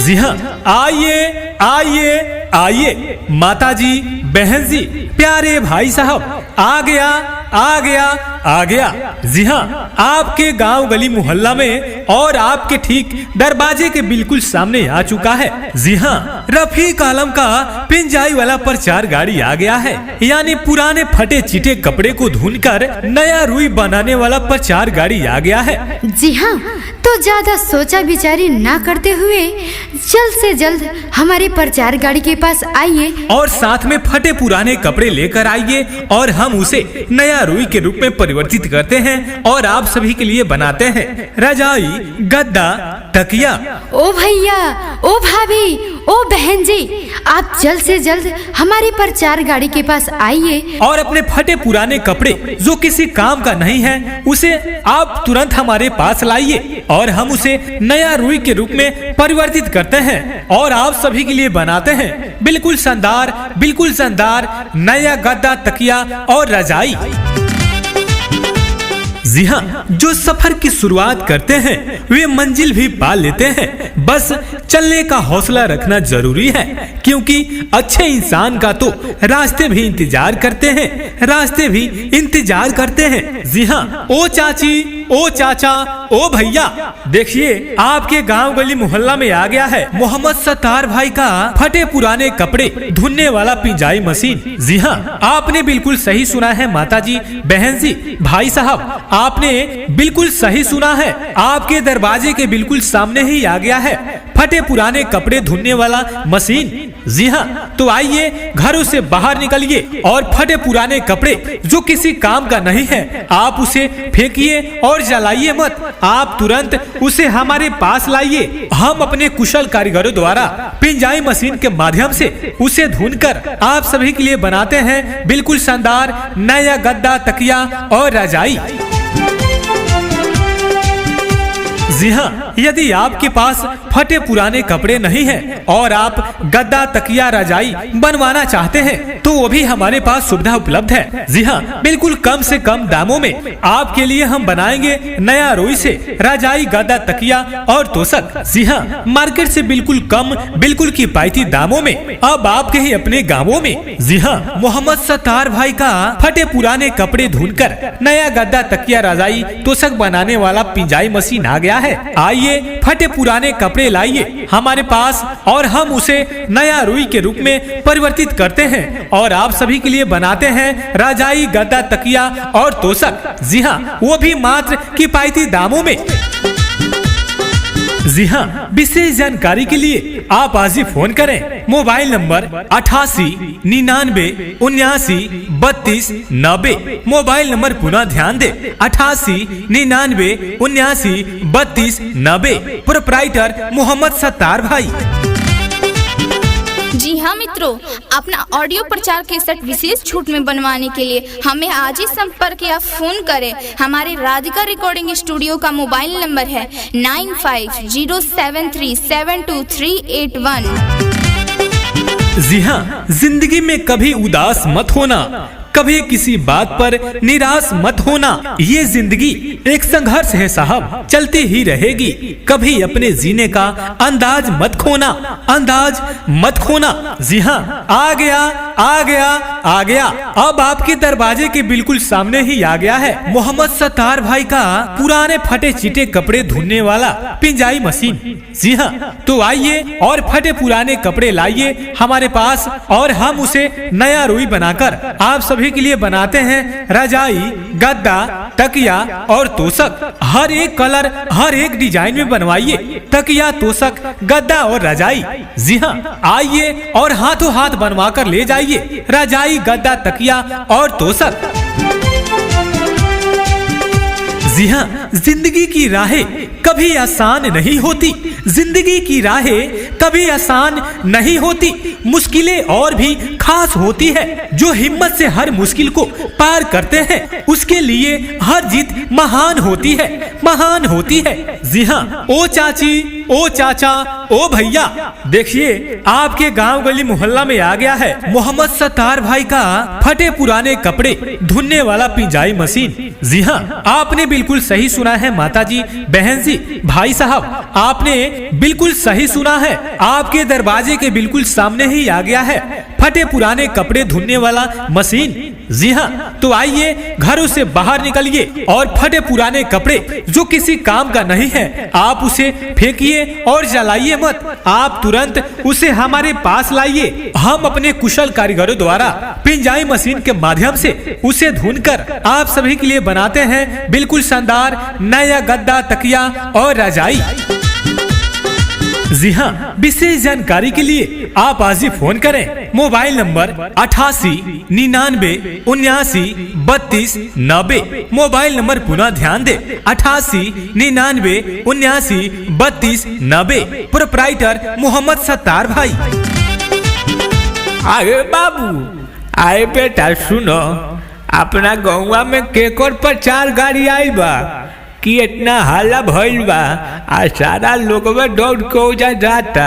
जी हाँ, आइए आइए आइए, माता जी, बहन जी, प्यारे भाई साहब, आ गया आ गया आ गया। जी हाँ, आपके गांव गली मोहल्ला में और आपके ठीक दरवाजे के बिल्कुल सामने आ चुका है। जी हाँ, रफीक आलम का पिंजाई वाला प्रचार गाड़ी आ गया है, यानी पुराने फटे चिटे कपड़े को धुनकर नया रुई बनाने वाला प्रचार गाड़ी आ गया है। जी हाँ, तो ज्यादा सोचा विचारी ना करते हुए जल्द से जल्द हमारे प्रचार गाड़ी के पास आइए और साथ में फटे पुराने कपड़े लेकर आइए और हम उसे नया रुई के रूप में परिवर्तित करते हैं और आप सभी के लिए बनाते हैं रजाई, गद्दा, तकिया। ओ भैया, ओ भाभी, ओ बहन जी, आप जल्द से जल्द हमारी प्रचार गाड़ी के पास आइए और अपने फटे पुराने कपड़े जो किसी काम का नहीं है उसे आप तुरंत हमारे पास लाइए और हम उसे नया रुई के रूप में परिवर्तित करते हैं और आप सभी के लिए बनाते हैं बिल्कुल शानदार नया गद्दा, तकिया और रजाई। जी हाँ, जो सफर की शुरुआत करते हैं वे मंजिल भी पा लेते हैं। बस चलने का हौसला रखना जरूरी है, क्योंकि अच्छे इंसान का तो रास्ते भी इंतजार करते हैं। जी हाँ, ओ चाची, ओ चाचा, ओ भैया, देखिए आपके गांव गली मोहल्ला में आ गया है मोहम्मद सत्तार भाई का फटे पुराने कपड़े धुलने वाला पिंजाई मशीन। जी हाँ, आपने बिल्कुल सही सुना है माता जी, बहन जी, भाई साहब, आपने बिल्कुल सही सुना है। आपके दरवाजे के बिल्कुल सामने ही आ गया है फटे पुराने कपड़े धुलने वाला मशीन। जी हाँ, तो आइए घरों से बाहर निकलिए और फटे पुराने कपड़े जो किसी काम का नहीं है आप उसे फेंकिए और जलाइए मत, आप तुरंत उसे हमारे पास लाइए। हम अपने कुशल कारीगरों द्वारा पिंजाई मशीन के माध्यम से उसे धुनकर आप सभी के लिए बनाते हैं बिल्कुल शानदार नया गद्दा, तकिया और रजाई। जी हाँ, यदि आपके पास फटे पुराने कपड़े नहीं हैं और आप गद्दा, तकिया, रजाई बनवाना चाहते हैं तो वो भी हमारे पास सुविधा उपलब्ध है। जी हाँ, बिल्कुल कम से कम दामों में आपके लिए हम बनाएंगे नया रुई से रजाई, गद्दा, तकिया और तोशक। जी हाँ, मार्केट से बिल्कुल कम, बिल्कुल किफायती दामों में अब आपके ही अपने गाँवों में। जी हाँ, मोहम्मद सत्तार भाई का फटे पुराने कपड़े धुलकर नया गद्दा, तकिया, रजाई, तोशक बनाने वाला पिंजाई मशीन आ गया है। आइए फटे पुराने कपड़े लाइए हमारे पास और हम उसे नया रुई के रूप में परिवर्तित करते हैं और आप सभी के लिए बनाते हैं रजाई, गद्दा, तकिया और तोशक। जी हाँ, वो भी मात्र किफायती दामों में। जी हाँ, विशेष जानकारी के लिए आप आज ही फोन करें। Mobile number 88 99 79 32 90। मोबाइल नंबर पुनः ध्यान दे, 88 99 79 32 90। प्रोप्राइटर मोहम्मद सत्तार भाई। जी हाँ मित्रों, अपना ऑडियो प्रचार केसेट विशेष छूट में बनवाने के लिए हमें आज ही संपर्क या फोन करें। हमारे राधिका रिकॉर्डिंग स्टूडियो का मोबाइल नंबर है 9507372381। जी हाँ, जिंदगी में कभी उदास मत होना, कभी किसी बात पर निराश मत होना। ये जिंदगी एक संघर्ष है साहब, चलती ही रहेगी। कभी अपने जीने का अंदाज मत खोना। जी हाँ, आ गया अब आपके दरवाजे के बिल्कुल सामने ही आ गया है मोहम्मद सत्तार भाई का पुराने फटे चिटे कपड़े धुलने वाला पिंजाई मशीन। जी हाँ, तो आइए और फटे पुराने कपड़े लाइए हमारे पास और हम उसे नया रुई बनाकर आप सभी के लिए बनाते हैं रजाई, गद्दा, तकिया और तोशक। हर एक कलर, हर एक डिजाइन में बनवाइए तकिया, तोशक, गद्दा और रजाई। जी हाँ, आइए और हाथों हाथ बनवा कर ले जाइए रजाई, गद्दा, तकिया और तोशक। जी हाँ, जिंदगी की राहें कभी आसान नहीं होती, जिंदगी की राहें कभी आसान नहीं होती। मुश्किलें और भी खास होती है। जो हिम्मत से हर मुश्किल को पार करते हैं उसके लिए हर जीत महान होती है, महान होती है। जी हाँ, ओ चाची, ओ चाचा, ओ भैया, देखिए आपके गांव गली मोहल्ला में आ गया है मोहम्मद सत्तार भाई का फटे पुराने कपड़े धुलने वाला पिंजाई मशीन। जी हाँ, आपने बिल्कुल सही सुना है माता जी, बहन जी, भाई साहब, आपने बिल्कुल सही सुना है। आपके दरवाजे के बिल्कुल सामने ही आ गया है फटे पुराने कपड़े धुलने वाला मशीन। जी हाँ, तो आइए घरों से बाहर निकलिए और फटे पुराने कपड़े जो किसी काम का नहीं है आप उसे फेंकिए और जलाइए मत। आप तुरंत उसे हमारे पास लाइए। हम अपने कुशल कारीगरों द्वारा पिंजाई मशीन के माध्यम से उसे धुनकर आप सभी के लिए बनाते हैं बिल्कुल शानदार नया गद्दा, तकिया और रजाई। जी हाँ, विशेष जानकारी के लिए आप आज ही फोन करें। Mobile number 88 99 79 32 90। मोबाइल नंबर पुनः ध्यान दे, 88 99 79 32 90। प्रोप्राइटर मोहम्मद सत्तार भाई। अरे बाबू, आए बेटा सुनो, अपना गौवा में केकर पर 4 गाड़ी आई बा कि इतना हल्ला भइल बा, आ सारा लोग दौड़ के ओजा जाता,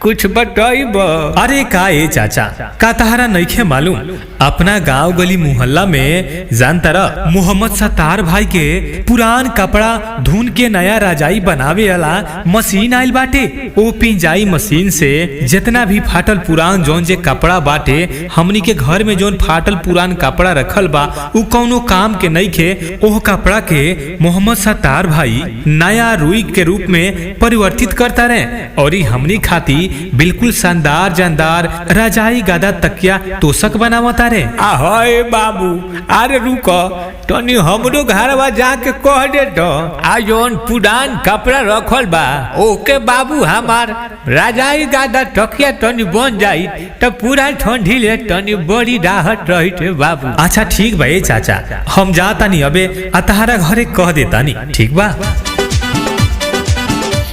कुछ बताइब। अरे का ए चाचा, का तहरा नइखे मालूम? अपना गांव गली मोहल्ला में जानता रह मोहम्मद सत्तार भाई के पुरान कपड़ा धुन के नया रजाई बनावे वाला मशीन आइल बाटे। ओ पिंजाई मशीन से जितना भी फाटल पुरान जौन जे कपड़ा बाटे, हमनी के घर में जौन फाटल पुरान कपड़ा रखल बा उ कौनो काम के नइखे। ओह कपड़ा के मोहम्मद सत्तार भाई नया रुई के रूप में परिवर्तित करता रहे और हमनी खाती बिल्कुल शानदार जानदार रजाई, गदा, तकिया, तोशक बनावता रे। ahoy बाबू, अरे रुको तनी हमरो घरवा जाके कह दे तो, आ जौन पुरान कपड़ा रखल बा ओके बाबू हमार रजाई, गदा, तकिया तनी बन जाई तो पूरा ठंडी ले तनी बड़ी राहत रही थे बाबू। अच्छा ठीक बा ए चाचा, हम जाता नहीं अबे अतहारा घरे कह देता नहीं, ठीक बा।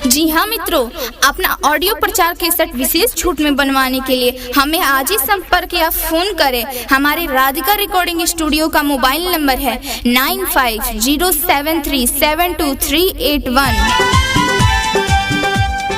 जी हाँ मित्रों, अपना ऑडियो प्रचार केसेट विशेष छूट में बनवाने के लिए हमें आज ही संपर्क या फोन करें। हमारे राधिका रिकॉर्डिंग स्टूडियो का मोबाइल नंबर है 9507372381।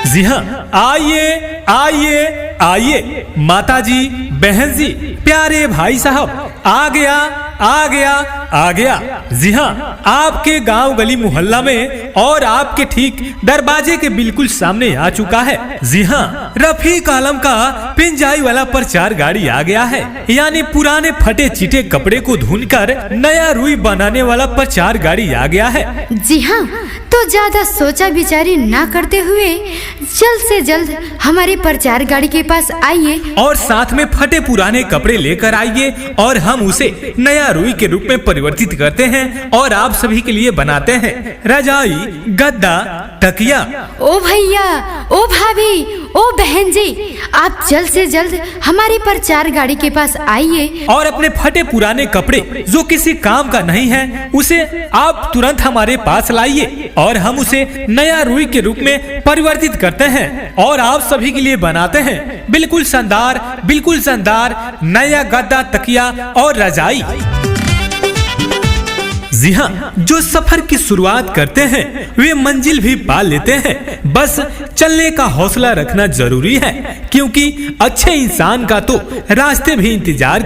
जी हाँ, आइए आइए आइए माता जी, बहन जी, प्यारे भाई साहब, आ गया आ गया आ गया। जी हाँ, आपके गांव गली मोहल्ला में और आपके ठीक दरवाजे के बिल्कुल सामने आ चुका है। जी हाँ, रफीक आलम का पिंजाई वाला प्रचार गाड़ी आ गया है, यानी पुराने फटे चिटे कपड़े को धुनकर नया रुई बनाने वाला प्रचार गाड़ी आ गया है। जी हाँ, तो ज्यादा सोचा विचारी ना करते हुए जल्द से जल्द हमारे प्रचार गाड़ी के पास आइए और साथ में फटे पुराने कपड़े लेकर आइए और हम उसे नया रुई के रूप में परिवर्तित करते हैं और आप सभी के लिए बनाते हैं रजाई, गद्दा, तकिया। ओ भैया, ओ भाभी, ओ बहन जी, आप जल्द से जल्द हमारे प्रचार गाड़ी के पास आइए और अपने फटे पुराने कपड़े जो किसी काम का नहीं है उसे आप तुरंत हमारे पास लाइए और हम उसे नया रुई के रूप में परिवर्तित करते हैं और आप सभी के लिए बनाते हैं बिल्कुल शानदार नया गद्दा, तकिया और रजाई। जी हाँ, जो सफर की शुरुआत करते हैं वे मंजिल भी पा लेते हैं। बस चलने का हौसला रखना जरूरी है, क्योंकि अच्छे इंसान का तो रास्ते भी इंतजार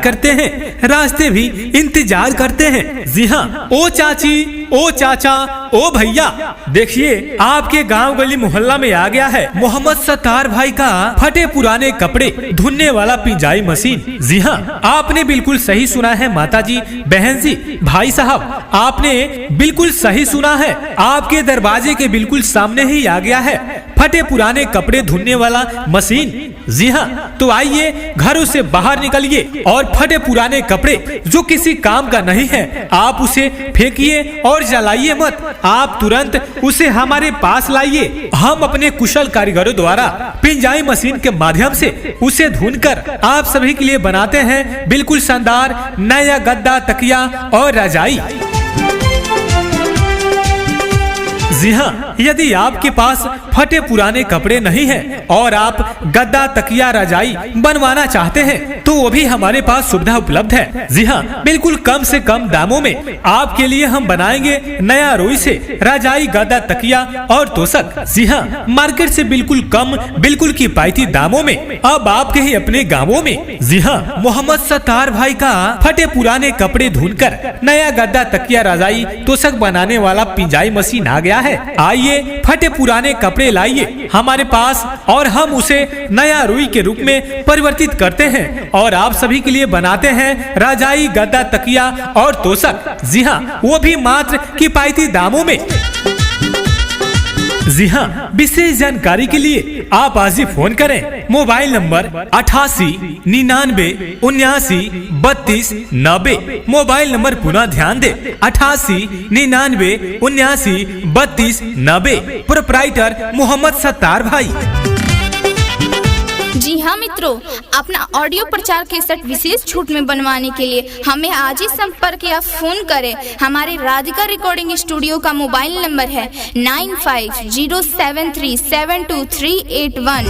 करते हैं। जी हाँ, ओ चाची, ओ चाचा, ओ भैया, देखिए आपके गांव गली मोहल्ला में आ गया है मोहम्मद सत्तार भाई का फटे पुराने कपड़े धुलने वाला पिंजाई मशीन। जी हाँ, आपने बिल्कुल सही सुना है माता जी, बहन जी, भाई साहब, आपने बिल्कुल सही सुना है। आपके दरवाजे के बिल्कुल सामने ही आ गया है फटे पुराने कपड़े धुलने वाला मशीन। जी हाँ, तो आइए घरों से बाहर निकलिए और फटे पुराने कपड़े जो किसी काम का नहीं है आप उसे फेंकिए और जलाइए मत। आप तुरंत उसे हमारे पास लाइए। हम अपने कुशल कारीगरों द्वारा पिंजाई मशीन के माध्यम से उसे धुनकर आप सभी के लिए बनाते हैं बिल्कुल शानदार नया गद्दा, तकिया और रजाई। जी हाँ, यदि आपके पास फटे पुराने कपड़े नहीं है और आप गद्दा तकिया रजाई बनवाना चाहते हैं तो वो भी हमारे पास सुविधा उपलब्ध है। जी हाँ, बिल्कुल कम से कम दामों में आपके लिए हम बनाएंगे नया रुई से रजाई गद्दा तकिया और तोशक। जी हाँ, मार्केट से बिल्कुल कम, बिल्कुल किफायती दामों में अब आपके ही अपने गाँवों में। जी हाँ, मोहम्मद सत्तार भाई का फटे पुराने कपड़े धुलकर नया गद्दा तकिया रजाई तोशक बनाने वाला पिंजाई मशीन आ गया है। आइए फटे पुराने कपड़े लाइए हमारे पास और हम उसे नया रुई के रूप में परिवर्तित करते हैं और आप सभी के लिए बनाते हैं रजाई गद्दा तकिया और तोशक। जी हाँ, वो भी मात्र किफायती दामों में। जी हाँ, विशेष जानकारी के लिए आप आज ही फोन करें। Mobile number 88 99 79 32 90। मोबाइल नंबर पुनः ध्यान दे 88 99 79 32 90। प्रोप्राइटर मोहम्मद सत्तार भाई। जी हाँ मित्रों, अपना ऑडियो प्रचार केसेट विशेष छूट में बनवाने के लिए हमें आज ही संपर्क या फोन करें। हमारे राधिका रिकॉर्डिंग स्टूडियो का मोबाइल नंबर है 9507372381।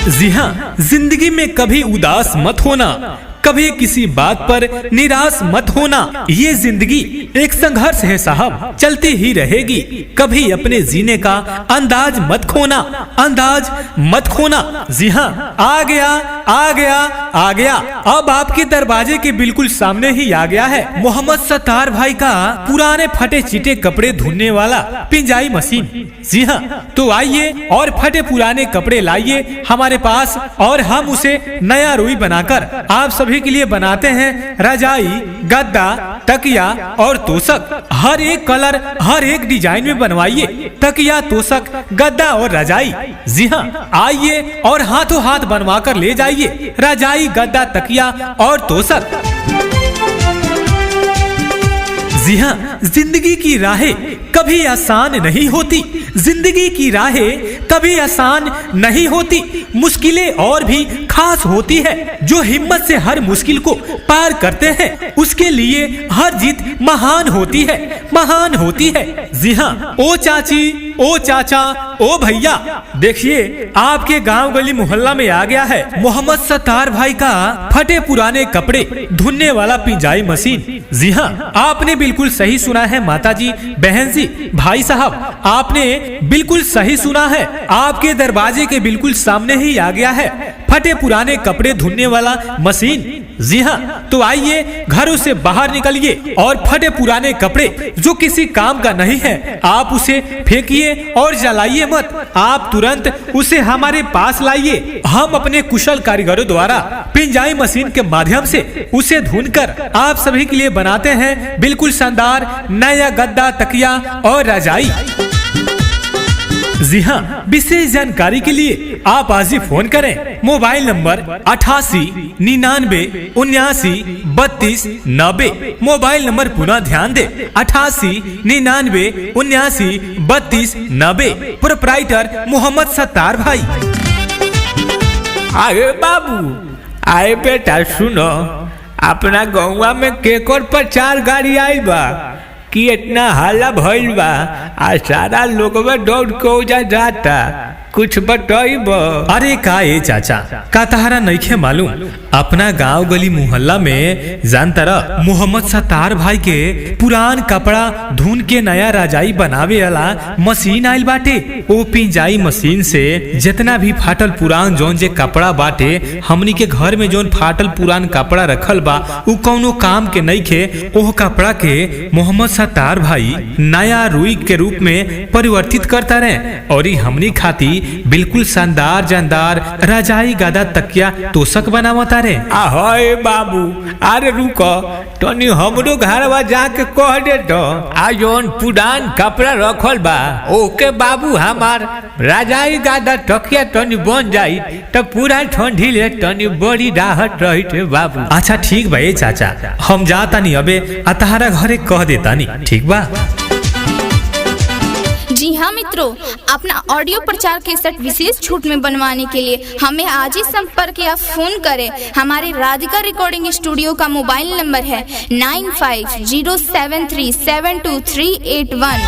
जी हाँ, जिंदगी में कभी उदास मत होना, कभी किसी बात पर निराश मत होना। ये जिंदगी एक संघर्ष है साहब, चलती ही रहेगी। कभी अपने जीने का अंदाज मत खोना, अंदाज मत खोना। जी हाँ, आ गया आ गया आ गया, अब आपके दरवाजे के बिल्कुल सामने ही आ गया है मोहम्मद सत्तार भाई का पुराने फटे चिटे कपड़े धुलने वाला पिंजाई मशीन। जी हाँ, तो आइए और फटे पुराने कपड़े लाइए हमारे पास और हम उसे नया रुई बनाकर आप सभी के लिए बनाते हैं रजाई गद्दा तकिया और तोशक। हर एक कलर हर एक डिजाइन में बनवाइए तकिया तोशक गद्दा और रजाई। जी हाँ, आइए और हाथों हाथ बनवा कर ले जाइए रजाई गद्दा तकिया और तोशक। जी हाँ, जिंदगी की राहें कभी आसान नहीं होती, जिंदगी की राहें कभी आसान नहीं होती। मुश्किलें और भी खास होती है। जो हिम्मत से हर मुश्किल को पार करते हैं उसके लिए हर जीत महान होती है, महान होती है। जी हाँ, ओ चाची, ओ चाचा, ओ भैया, देखिए आपके गांव गली मोहल्ला में आ गया है मोहम्मद सत्तार भाई का फटे पुराने कपड़े धुलने वाला पिंजाई मशीन। जी हाँ, आपने बिल्कुल सही सुना है माता जी, बहन जी, भाई साहब, आपने बिल्कुल सही सुना है। आपके दरवाजे के बिल्कुल सामने ही आ गया है फटे पुराने कपड़े धुलने वाला मशीन। जी हाँ, तो आइए घरों से बाहर निकलिए और फटे पुराने कपड़े जो किसी काम का नहीं है आप उसे फेंकिए और जलाइए मत। आप तुरंत उसे हमारे पास लाइए। हम अपने कुशल कारीगरों द्वारा पिंजाई मशीन के माध्यम से उसे धुनकर आप सभी के लिए बनाते हैं बिल्कुल शानदार नया गद्दा तकिया और रजाई। जी हाँ, विशेष जानकारी के लिए आप आज ही फोन करें। Mobile number 88 99 79 32 90। मोबाइल नंबर पुनः ध्यान दे 88 99 79 32 90। प्रोप्राइटर मोहम्मद सत्तार भाई। अरे बाबू, आए बेटा सुनो, अपना गौवा में केकर प्रचार गाड़ी आई बा कि इतना हल्ला भइल बा, आ सारा लोगवा दौड़ के ओजा जाता, कुछ बताइब। अरे का ये चाचा, का तहरा नइखे मालूम अपना गांव गली मोहल्ला में जानता रह मोहम्मद सत्तार भाई के पुरान कपड़ा धुन के नया रजाई बनावे वाला मशीन आइल बाटे। ओ पिंजाई मशीन से जितना भी फाटल पुरान जौन जे कपड़ा बाटे, हमनी के घर में जौन फाटल पुरान कपड़ा रखल बा उ कौनो काम के नइखे। ओह कपड़ा के मोहम्मद सत्तार भाई नया रुई के रूप में परिवर्तित करता रहे और हमनी खाती बिल्कुल शानदार जानदार रजाई गद्दा तकिया तोशक बनावता रे। ahoy बाबू, अरे रुको तनी हमरो घरवा जाके कह दे तो, आ जौन पुरान कपड़ा रखल बा ओके बाबू हमार रजाई गद्दा तकिया तनी बन जाई तो पूरा ठंडी ले तनी बड़ी राहत रही थे बाबू। अच्छा ठीक बा ए चाचा, हम जाता नहीं अबे अतहारा घरे कह देता नहीं, ठीक बा। जी हाँ मित्रों, अपना ऑडियो प्रचार केसेट विशेष छूट में बनवाने के लिए हमें आज ही संपर्क या फोन करें। हमारे राधिका रिकॉर्डिंग स्टूडियो का मोबाइल नंबर है 9507372381।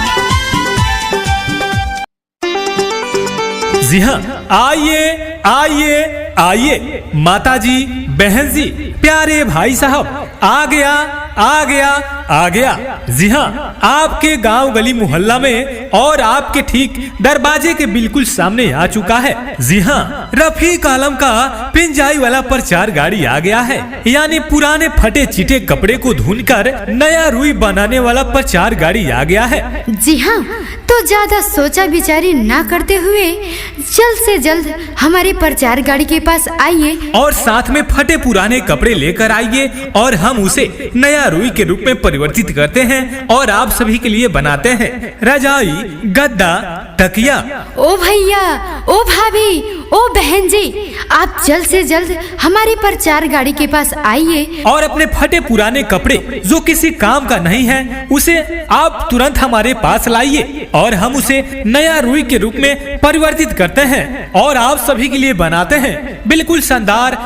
जी हाँ, आइए आइए आइए माता जी, बहन जी, प्यारे भाई साहब, आ गया आ गया आ गया। जी हाँ, आपके गांव गली मोहल्ला में और आपके ठीक दरवाजे के बिल्कुल सामने आ चुका है। जी हाँ, रफीक आलम का पिंजाई वाला प्रचार गाड़ी आ गया है, यानी पुराने फटे चिटे कपड़े को धुनकर नया रुई बनाने वाला प्रचार गाड़ी आ गया है। जी हाँ, तो ज्यादा सोचा विचारी ना करते हुए जल्द से जल्द हमारे प्रचार गाड़ी के पास आइए और साथ में फटे पुराने कपड़े लेकर आइए और हम उसे नया रुई के रूप में परिवर्तित करते हैं और आप सभी के लिए बनाते हैं रजाई, गद्दा, तकिया। ओ भैया, ओ भाभी, ओ बहन जी, आप जल्द से जल्द हमारे प्रचार गाड़ी के पास आइए और अपने फटे पुराने कपड़े जो किसी काम का नहीं है उसे आप तुरंत हमारे पास लाइए और हम उसे नया रुई के रूप में परिवर्तित करते हैं और आप सभी के लिए बनाते हैं बिल्कुल शानदार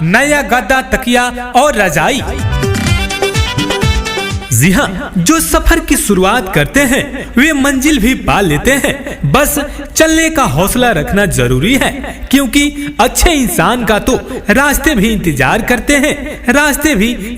नया गद्दा, तकिया और रजाई। जी हाँ, जो सफर की शुरुआत करते हैं वे मंजिल भी पा लेते हैं। बस चलने का हौसला रखना जरूरी है, क्योंकि अच्छे इंसान का तो रास्ते भी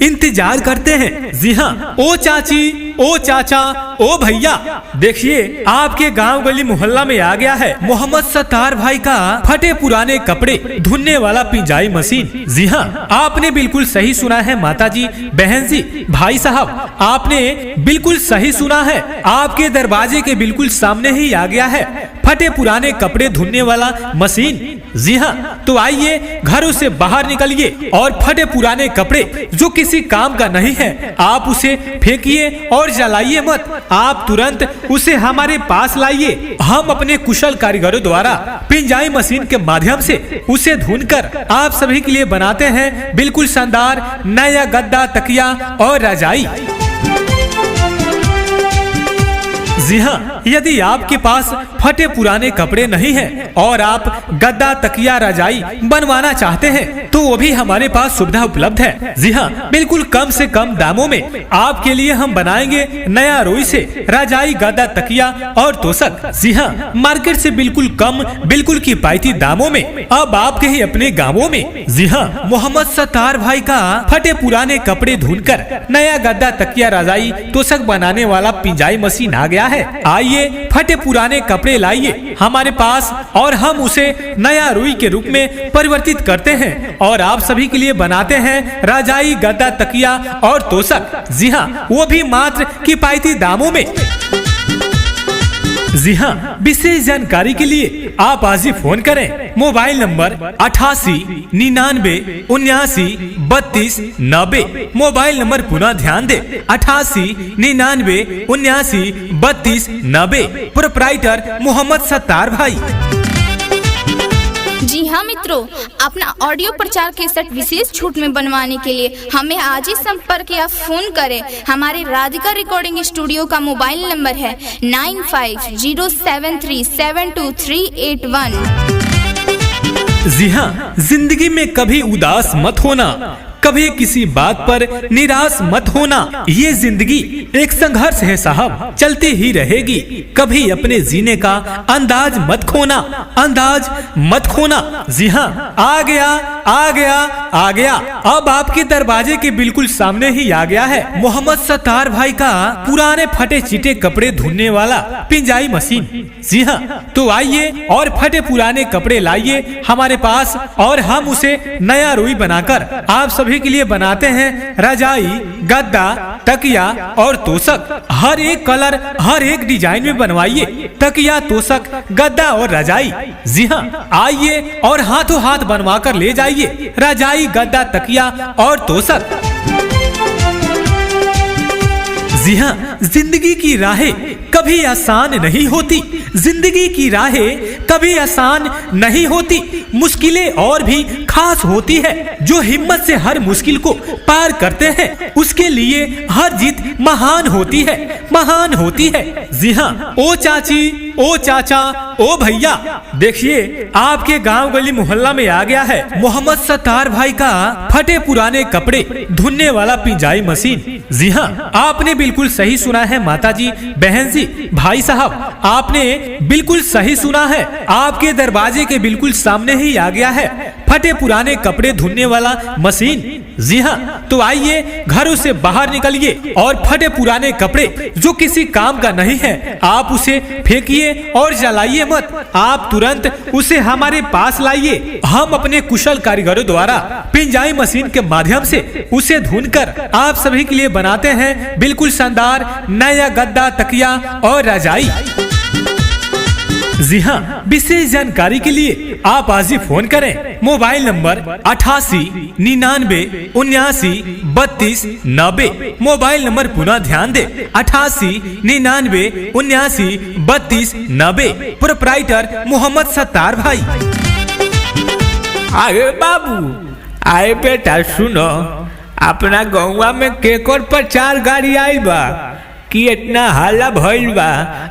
इंतजार करते हैं। जी हाँ, ओ चाची, ओ चाचा, ओ भैया, देखिए आपके गांव गली मोहल्ला में आ गया है मोहम्मद सत्तार भाई का फटे पुराने कपड़े धुलने वाला पिंजाई मशीन। जी हाँ, आपने बिल्कुल सही सुना है माता जी, बहन जी, भाई साहब, आपने बिल्कुल सही सुना है। आपके दरवाजे के बिल्कुल सामने ही आ गया है फटे पुराने कपड़े धुलने वाला मशीन। जी हाँ, तो आइए घरों से बाहर निकलिए और फटे पुराने कपड़े जो किसी काम का नहीं है आप उसे फेंकिए और जलाइए मत। आप तुरंत उसे हमारे पास लाइए। हम अपने कुशल कारीगरों द्वारा पिंजाई मशीन के माध्यम से उसे धुनकर आप सभी के लिए बनाते हैं बिल्कुल शानदार नया गद्दा, तकिया और रजाई। जी हाँ, यदि आपके पास फटे पुराने कपड़े नहीं हैं और आप गद्दा, तकिया, रजाई बनवाना चाहते हैं तो वो भी हमारे पास सुविधा उपलब्ध है। जी हाँ, बिल्कुल कम से कम दामों में आपके लिए हम बनाएंगे नया रुई से रजाई, गद्दा, तकिया और तोशक। जी हाँ, मार्केट से बिल्कुल कम, बिल्कुल किफायती दामों में अब आपके ही अपने गाँवों में। जी हाँ, मोहम्मद सत्तार भाई का फटे पुराने कपड़े धुलकर नया गद्दा, तकिया, रजाई, तोशक बनाने वाला पिंजाई मशीन आ गया है। आइए फटे पुराने कपड़े लाइए हमारे पास और हम उसे नया रुई के रूप में परिवर्तित करते हैं और आप सभी के लिए बनाते हैं रजाई, गद्दा, तकिया और तोशक। जी हाँ, वो भी मात्र किफायती दामों में। जी हाँ, विशेष जानकारी के लिए आप आज ही फोन करें। Mobile number 88 99 79 32 90। मोबाइल नंबर पुनः ध्यान दे 88 99 79 32 90। प्रोप्राइटर मोहम्मद सत्तार भाई। जी हाँ मित्रों, अपना ऑडियो प्रचार कैसेट विशेष छूट में बनवाने के लिए हमें आज ही संपर्क या फोन करें। हमारे राधिका रिकॉर्डिंग स्टूडियो का मोबाइल नंबर है 9507372381। जी हाँ, जिंदगी में कभी उदास मत होना, कभी किसी बात पर निराश मत होना। ये जिंदगी एक संघर्ष है साहब, चलती ही रहेगी। कभी अपने जीने का अंदाज मत खोना। जी हाँ, आ गया। अब आपके दरवाजे के बिल्कुल सामने ही आ गया है मोहम्मद सत्तार भाई का पुराने फटे चिटे कपड़े धुलने वाला पिंजाई मशीन। जी हाँ, तो आइए और फटे पुराने कपड़े लाइए हमारे पास और हम उसे नया रुई बनाकर आप सभी के लिए बनाते हैं रजाई, गद्दा, तकिया और तोशक। हर एक कलर, हर एक डिजाइन में बनवाइए तकिया, तोशक, गद्दा और रजाई। जी हाँ, आइए और हाथों हाथ बनवा कर ले जाइए रजाई, गद्दा, तकिया और तोशक। जी हाँ, जिंदगी की राहें कभी आसान नहीं होती। मुश्किलें और भी खास होती है। जो हिम्मत से हर मुश्किल को पार करते हैं उसके लिए हर जीत महान होती है। जी हाँ, ओ चाची, ओ चाचा, ओ भैया, देखिए आपके गांव गली मोहल्ला में आ गया है मोहम्मद सत्तार भाई का फटे पुराने कपड़े धुलने वाला पिंजाई मशीन। जी हाँ, आपने बिल्कुल सही सुना है माता जी, बहन जी, भाई साहब, आपने बिल्कुल सही सुना है, आपके दरवाजे के बिल्कुल सामने ही आ गया है फटे पुराने कपड़े धुलने वाला मशीन। जी हाँ, तो आइए घरों से बाहर निकलिए और फटे पुराने कपड़े जो किसी काम का नहीं है आप उसे फेंकिए और जलाइए मत। आप तुरंत उसे हमारे पास लाइए। हम अपने कुशल कारीगरों द्वारा पिंजाई मशीन के माध्यम से उसे धुनकर आप सभी के लिए बनाते हैं बिल्कुल शानदार नया गद्दा, तकिया और रजाई। जी हाँ, विशेष जानकारी के लिए आप आज ही फोन करें। Mobile number 88 99 79 32 90। मोबाइल नंबर पुनः ध्यान दे 88 99 79 32 90। प्रोप्राइटर मोहम्मद सत्तार भाई। अरे बाबू, आए बेटा सुनो, अपना गौवा में केकर प्रचार गाड़ी आई बा कि इतना हल्ला भइल बा,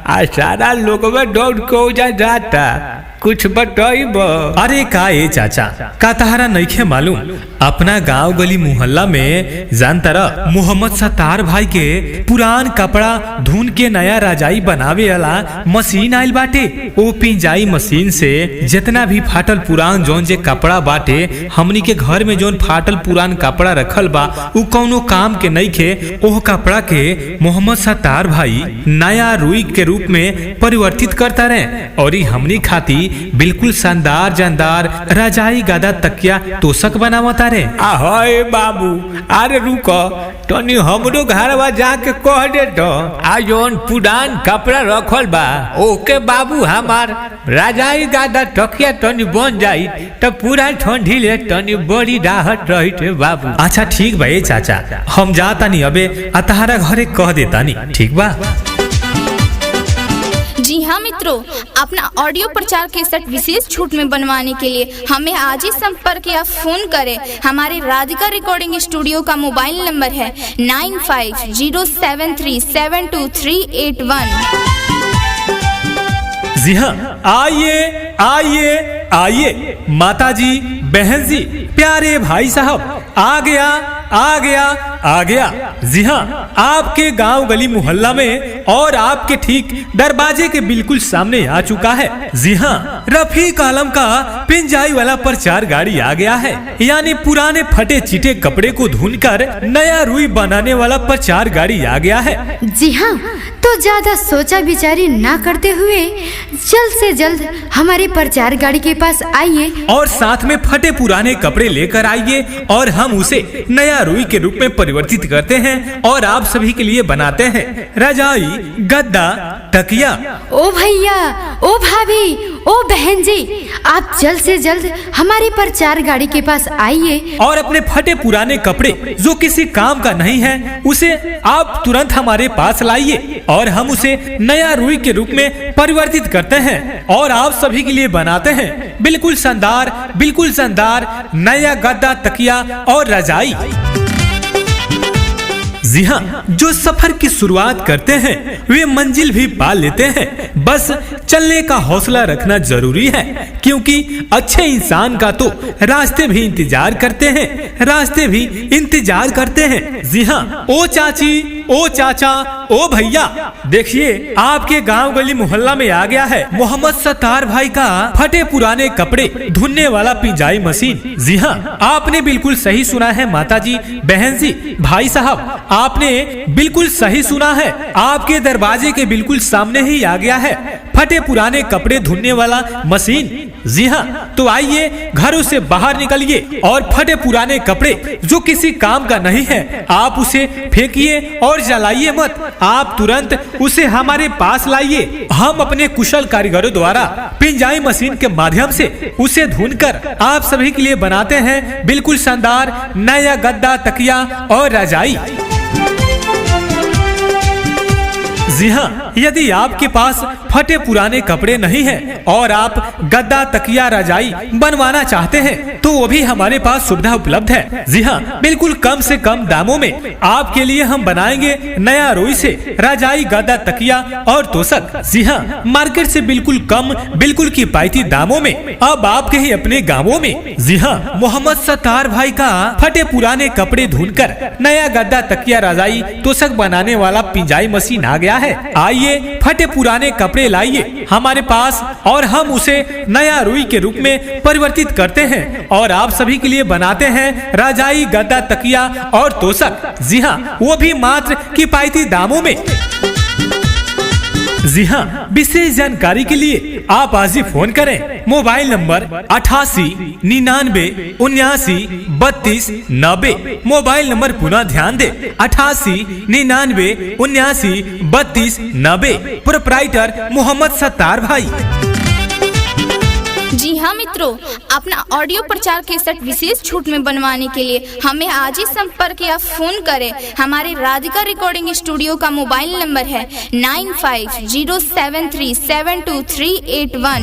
आ सारा लोग दौड़ के जा जाता, कुछ बताइब। अरे का ए चाचा, का तहरा नइखे मालूम अपना गांव गली मोहल्ला में जानता रह मोहम्मद सत्तार भाई के पुरान कपड़ा धुन के नया रजाई बनावे वाला मशीन आइल बाटे। ओ पिंजाई मशीन से जितना भी फाटल पुरान जोन जे कपड़ा बाटे, हमनी के घर में जोन फाटल पुरान कपड़ा रखल बा उ कौनो काम के नइखे। ओह कपड़ा के मोहम्मद सत्तार भाई नया रुई के रूप में परिवर्तित करता रहे और हमनी खाती बिल्कुल शानदार जानदार रजाई, गदा, तकिया, तोशक बनावता रे। ahoy बाबू, अरे रुको तनी हमरो घरवा जाके कह दे तो, आ जोन पुरान कपड़ा रखल बा ओके बाबू हमार रजाई, गदा, तकिया तनी बन जाई तो पूरा ठंडी ले तनी बड़ी राहत रही थे बाबू। अच्छा ठीक बा ए चाचा, हम जाता नहीं अबे अतहारा घरे कह देता नहीं, ठीक बा। जी हाँ मित्रों, अपना ऑडियो प्रचार के सेट विशेष छूट में बनवाने के लिए हमें आज ही संपर्क या फोन करें। हमारे राधिका रिकॉर्डिंग स्टूडियो का मोबाइल नंबर है 9507372381। जी हाँ, आइए आइए आइए, माताजी, बहन जी, प्यारे भाई साहब, आ गया आ गया आ गया। जी हाँ, आपके गांव गली मोहल्ला में और आपके ठीक दरवाजे के बिल्कुल सामने आ चुका है। जी हाँ, रफीक आलम का पिंजाई वाला प्रचार गाड़ी आ गया है, यानी पुराने फटे चिटे कपड़े को धुनकर नया रुई बनाने वाला प्रचार गाड़ी आ गया है। जी हाँ, तो ज्यादा सोचा विचारी ना करते हुए जल्द से जल्द हमारे प्रचार गाड़ी के पास आइए और साथ में फटे पुराने कपड़े लेकर आइए और हम उसे नया रुई के रूप में परिवर्तित करते हैं और आप सभी के लिए बनाते हैं रजाई, गद्दा, तकिया। ओ भैया, ओ भाभी, ओ बहन जी, आप जल्द से जल्द हमारे प्रचार गाड़ी के पास आइए और अपने फटे पुराने कपड़े जो किसी काम का नहीं है उसे आप तुरंत हमारे पास लाइए और हम उसे नया रुई के रूप में परिवर्तित करते हैं और आप सभी के लिए बनाते हैं बिल्कुल शानदार नया गद्दा, तकिया और रजाई। जी हाँ, जो सफर की शुरुआत करते हैं वे मंजिल भी पा लेते हैं। बस चलने का हौसला रखना जरूरी है, क्योंकि अच्छे इंसान का तो रास्ते भी इंतजार करते हैं। जी हाँ, ओ चाची, ओ चाचा, ओ भैया, देखिए आपके गांव गली मोहल्ला में आ गया है मोहम्मद सत्तार भाई का फटे पुराने कपड़े धुलने वाला पिंजाई मशीन। जी हाँ, आपने बिल्कुल सही सुना है माताजी, बहन जी, भाई साहब, आपने बिल्कुल सही सुना है। आपके दरवाजे के बिल्कुल सामने ही आ गया है फटे पुराने कपड़े धुलने वाला मशीन। जी हाँ, तो आइए घरों से बाहर निकलिए और फटे पुराने कपड़े जो किसी काम का नहीं है आप उसे फेंकिए और जलाइए मत। आप तुरंत उसे हमारे पास लाइए। हम अपने कुशल कारीगरों द्वारा पिंजाई मशीन के माध्यम से उसे धुनकर आप सभी के लिए बनाते हैं बिल्कुल शानदार नया गद्दा, तकिया और रजाई। जी हाँ, यदि आपके पास फटे पुराने कपड़े नहीं हैं और आप गद्दा, तकिया, रजाई बनवाना चाहते हैं तो वो भी हमारे पास सुविधा उपलब्ध है। जी हाँ, बिल्कुल कम से कम दामों में आपके लिए हम बनाएंगे नया रुई से रजाई, गद्दा, तकिया और तोशक। जी हाँ, मार्केट से बिल्कुल कम, बिल्कुल किफायती दामों में अब आपके ही अपने गाँवों में। जी हाँ, मोहम्मद सत्तार भाई का फटे पुराने कपड़े धुलकर नया गद्दा, तकिया, रजाई, तोशक बनाने वाला पिंजाई मशीन आ गया है। आइए फटे पुराने कपड़े कपड़े लाइए हमारे पास और हम उसे नया रुई के रूप में परिवर्तित करते हैं और आप सभी के लिए बनाते हैं रजाई, गद्दा, तकिया और तोशक। जी हाँ, वो भी मात्र किफायती दामों में। जी हाँ, विशेष जानकारी के लिए आप आज ही फोन करें। Mobile number 8899793290। मोबाइल नंबर पुनः ध्यान दें, 8899793290। प्रोप्राइटर मोहम्मद सत्तार भाई। जी हाँ मित्रों, अपना ऑडियो प्रचार केसट विशेष छूट में बनवाने के लिए हमें आज ही संपर्क या फोन करें। हमारे राधिका रिकॉर्डिंग स्टूडियो का मोबाइल नंबर है 9507372381।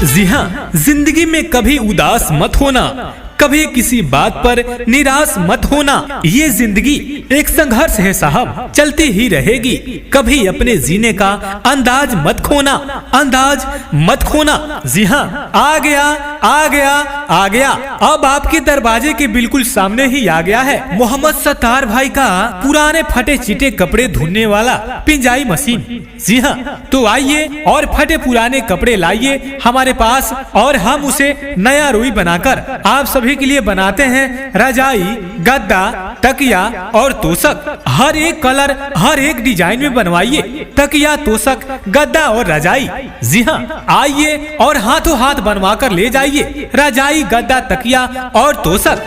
जी हाँ, जिंदगी में कभी उदास मत होना, कभी किसी बात पर निराश मत होना। ये जिंदगी एक संघर्ष है साहब, चलती ही रहेगी। कभी अपने जीने का अंदाज मत खोना, अंदाज मत खोना। जी हाँ, आ गया आ गया आ गया, अब आपके दरवाजे के बिल्कुल सामने ही आ गया है मोहम्मद सत्तार भाई का पुराने फटे चिटे कपड़े धुलने वाला पिंजाई मशीन। जी हाँ, तो आइए और फटे पुराने कपड़े लाइए हमारे पास और हम उसे नया रुई बनाकर आप सभी के लिए बनाते हैं रजाई, गद्दा, तकिया और तोशक। हर एक कलर, हर एक डिजाइन में बनवाइए तकिया, तोशक, गद्दा और रजाई। जी हाँ, आइए और हाथों हाथ बनवा कर ले जाइए रजाई, गद्दा, तकिया और तोशक।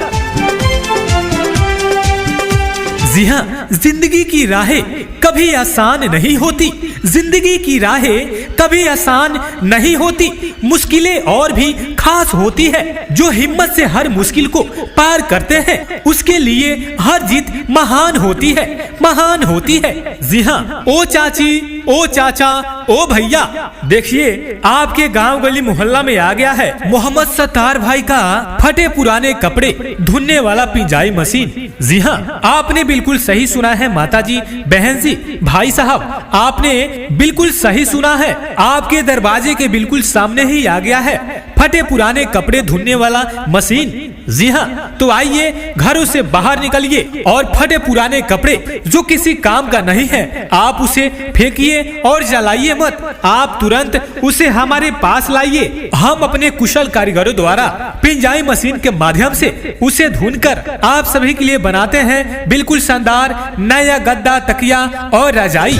जी हाँ, जिंदगी की राहें कभी आसान नहीं होती, जिंदगी की राहें कभी आसान नहीं होती। मुश्किलें और भी खास होती है। जो हिम्मत से हर मुश्किल को पार करते हैं उसके लिए हर जीत महान होती है, महान होती है। जी हाँ, ओ चाची, ओ चाचा, ओ भैया, देखिए आपके गांव गली मोहल्ला में आ गया है मोहम्मद सत्तार भाई का फटे पुराने कपड़े धुलने वाला पिंजाई मशीन। जी हाँ, आपने बिल्कुल सही सुना है माताजी, बहन जी, भाई साहब, आपने बिल्कुल सही सुना है। आपके दरवाजे के बिल्कुल सामने ही आ गया है फटे पुराने कपड़े धुलने वाला मशीन। जी हाँ, तो आइए घरों से बाहर निकलिए और फटे पुराने कपड़े जो किसी काम का नहीं है आप उसे फेंकिए और जलाइए मत। आप तुरंत उसे हमारे पास लाइए। हम अपने कुशल कारीगरों द्वारा पिंजाई मशीन के माध्यम से उसे धुनकर आप सभी के लिए बनाते हैं बिल्कुल शानदार नया गद्दा, तकिया और रजाई।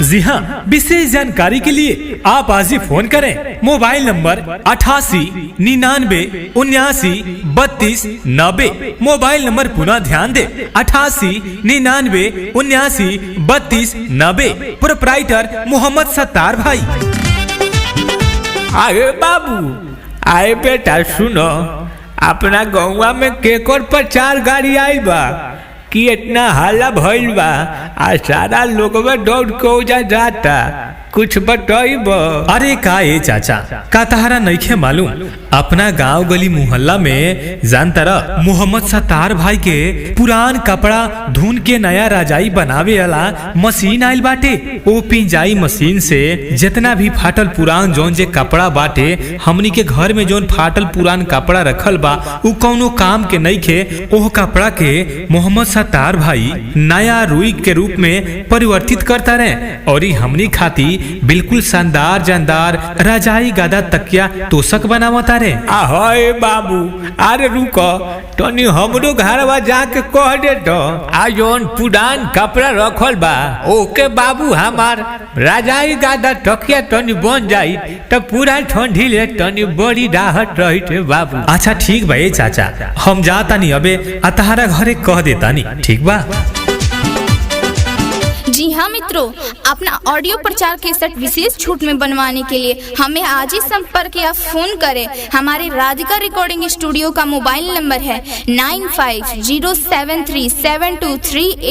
जी हाँ, विशेष जानकारी के लिए आप आज ही फोन करें। Mobile number 8899793290। मोबाइल नंबर पुनः ध्यान दें, 8899793290। प्रोप्राइटर मोहम्मद सत्तार भाई। अरे बाबू, आए बेटा सुनो, अपना गौवा में केकर प्रचार गाड़ी आई बा कि इतना हल्ला भइल बा, आ सारा लोग दौड़ के उजा जाता, कुछ बताइब। अरे का ए चाचा, का तहरा नइखे मालूम अपना गांव गली मोहल्ला में जानतारा मोहम्मद सत्तार भाई के पुरान कपड़ा धुन के नया रजाई बनावे वाला मशीन आइल बाटे। ओ पिंजाई मशीन से जितना भी फाटल पुरान जोन जे कपड़ा बाटे, हमनी के घर में जोन फाटल पुरान कपड़ा रखल बा उ कौनो काम के नइखे। ओह कपड़ा के मोहम्मद सत्तार भाई नया रुई के रूप में परिवर्तित करता रहे और हमनी खाती बिल्कुल शानदार जानदार रजाई, गद्दा, तकिया, तोशक बनावता रे। ahoy बाबू, अरे रुको तनी हमरो घरवा जाके कह दे तो, आ जोन पुरान कपड़ा रखल बा ओके बाबू हमार रजाई, गद्दा, तकिया तनी बन जाई तो पूरा ठंडी ले तनी बड़ी राहत रही थे बाबू। अच्छा ठीक बा ए चाचा, हम जाता नहीं अबे अतहारा घरे कह देता नहीं, ठीक बा। जी हाँ मित्रों, अपना ऑडियो प्रचार केसट विशेष छूट में बनवाने के लिए हमें आज ही संपर्क या फोन करें। हमारे राधिका रिकॉर्डिंग स्टूडियो का मोबाइल नंबर है 9507372381।